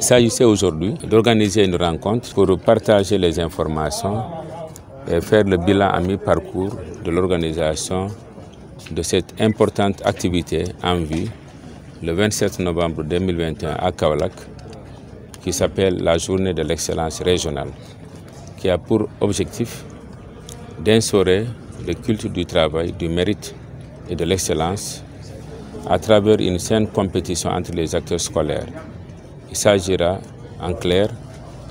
Il s'agissait aujourd'hui d'organiser une rencontre pour partager les informations et faire le bilan à mi-parcours de l'organisation de cette importante activité en vue le 27 novembre 2021 à Kaolack, qui s'appelle la Journée de l'excellence régionale, qui a pour objectif d'instaurer le culte du travail, du mérite et de l'excellence à travers une saine compétition entre les acteurs scolaires. Il s'agira, en clair,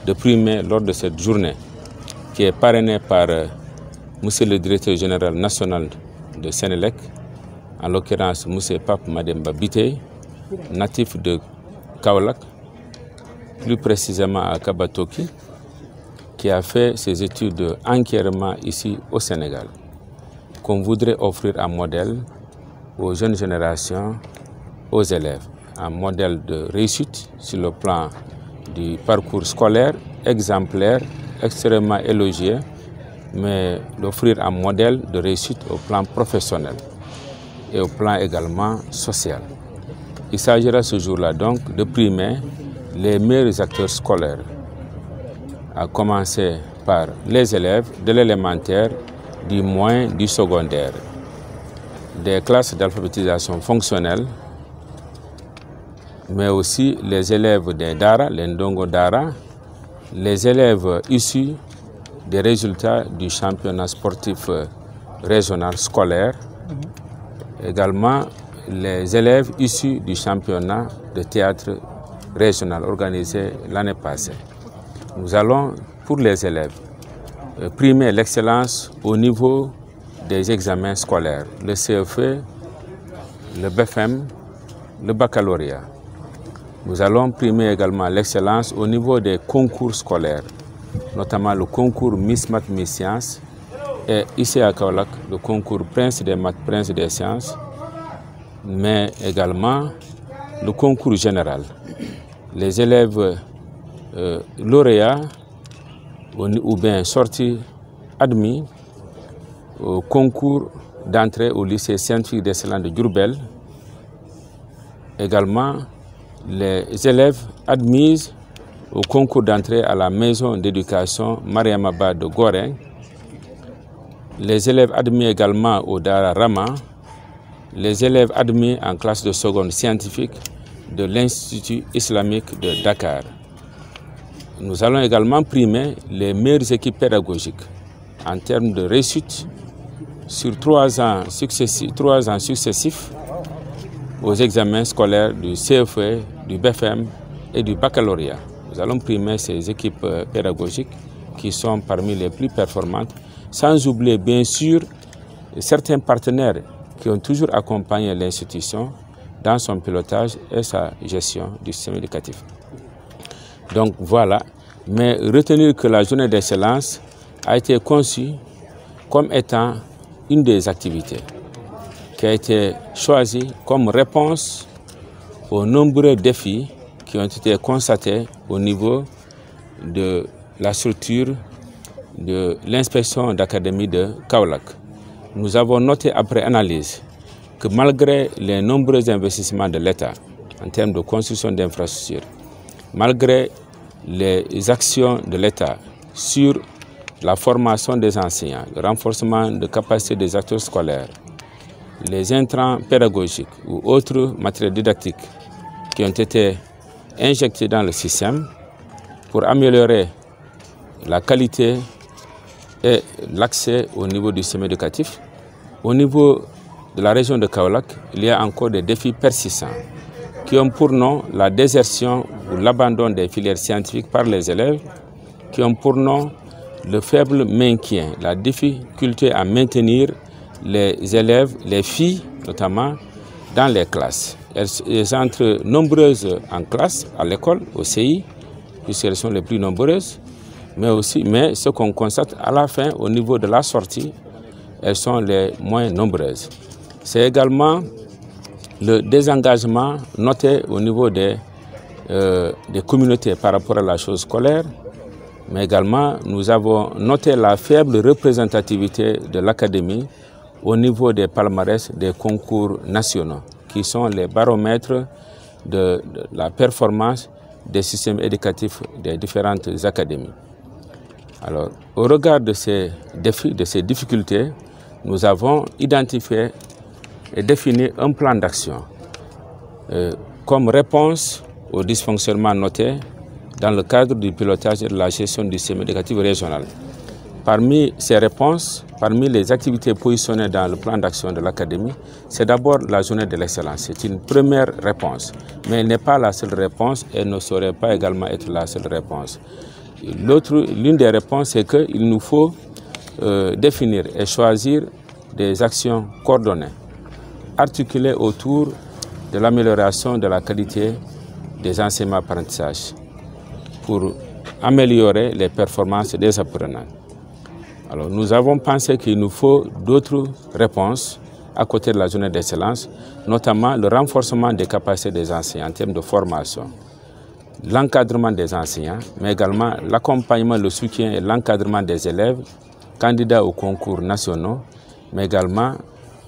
de primer lors de cette journée, qui est parrainée par Monsieur le Directeur Général National de Sénélec, en l'occurrence M. Pape Mademba Biteye, natif de Kaolack, plus précisément à Kabatoki, qui a fait ses études entièrement ici au Sénégal, qu'on voudrait offrir un modèle aux jeunes générations, aux élèves, un modèle de réussite sur le plan du parcours scolaire, exemplaire, extrêmement élogieux, mais d'offrir un modèle de réussite au plan professionnel et au plan également social. Il s'agira ce jour-là donc de primer les meilleurs acteurs scolaires, à commencer par les élèves de l'élémentaire, du moyen, du secondaire, des classes d'alphabétisation fonctionnelle, mais aussi les élèves des Dara, les Ndongo Dara, les élèves issus des résultats du championnat sportif régional scolaire, également les élèves issus du championnat de théâtre régional organisé l'année passée. Nous allons, pour les élèves, primer l'excellence au niveau des examens scolaires, le CFE, le BFM, le baccalauréat. Nous allons primer également l'excellence au niveau des concours scolaires, notamment le concours Miss Math Miss Sciences et ici à Kaolack, le concours Prince des Maths, Prince des Sciences, mais également le concours général. Les élèves lauréats ou bien sortis admis au concours d'entrée au lycée scientifique d'excellence de Diourbel, également les élèves admis au concours d'entrée à la maison d'éducation Mariamaba de Gorée, les élèves admis également au Dara Rama, les élèves admis en classe de seconde scientifique de l'Institut islamique de Dakar. Nous allons également primer les meilleures équipes pédagogiques en termes de réussite sur 3 ans successifs aux examens scolaires du CFE, du BFM et du baccalauréat. Nous allons primer ces équipes pédagogiques qui sont parmi les plus performantes, sans oublier bien sûr certains partenaires qui ont toujours accompagné l'institution dans son pilotage et sa gestion du système éducatif. Donc voilà, mais retenir que la journée d'excellence a été conçue comme étant une des activités qui a été choisie comme réponse aux nombreux défis qui ont été constatés au niveau de la structure de l'inspection d'académie de Kaolack. Nous avons noté après analyse que malgré les nombreux investissements de l'État en termes de construction d'infrastructures, malgré les actions de l'État sur la formation des enseignants, le renforcement de capacités des acteurs scolaires, les intrants pédagogiques ou autres matériels didactiques qui ont été injectés dans le système pour améliorer la qualité et l'accès au niveau du système éducatif. Au niveau de la région de Kaolack, il y a encore des défis persistants qui ont pour nom la désertion ou l'abandon des filières scientifiques par les élèves, qui ont pour nom le faible maintien, la difficulté à maintenir les élèves, les filles notamment, dans les classes. Elles entrent nombreuses en classe, à l'école, au CI, puisqu'elles sont les plus nombreuses, mais ce qu'on constate à la fin, au niveau de la sortie, elles sont les moins nombreuses. C'est également le désengagement noté au niveau des communautés par rapport à la chose scolaire, mais également nous avons noté la faible représentativité de l'académie au niveau des palmarès des concours nationaux, qui sont les baromètres de la performance des systèmes éducatifs des différentes académies. Alors, au regard de ces défis, de ces difficultés, nous avons identifié et défini un plan d'action comme réponse aux dysfonctionnements notés dans le cadre du pilotage et de la gestion du système éducatif régional. Parmi ces réponses, parmi les activités positionnées dans le plan d'action de l'Académie, c'est d'abord la journée de l'excellence. C'est une première réponse, mais elle n'est pas la seule réponse et ne saurait pas également être la seule réponse. L'une des réponses, c'est qu'il nous faut définir et choisir des actions coordonnées, articulées autour de l'amélioration de la qualité des enseignements apprentissages pour améliorer les performances des apprenants. Alors, nous avons pensé qu'il nous faut d'autres réponses à côté de la journée d'excellence, notamment le renforcement des capacités des enseignants en termes de formation, l'encadrement des enseignants, mais également l'accompagnement, le soutien et l'encadrement des élèves candidats aux concours nationaux, mais également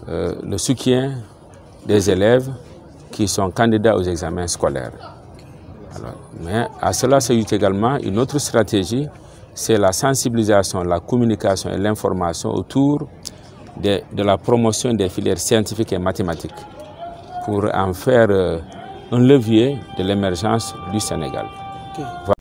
le soutien des élèves qui sont candidats aux examens scolaires. Alors, mais à cela s'ajoute également une autre stratégie, c'est la sensibilisation, la communication et l'information autour de la promotion des filières scientifiques et mathématiques pour en faire un levier de l'émergence du Sénégal. Okay. Voilà.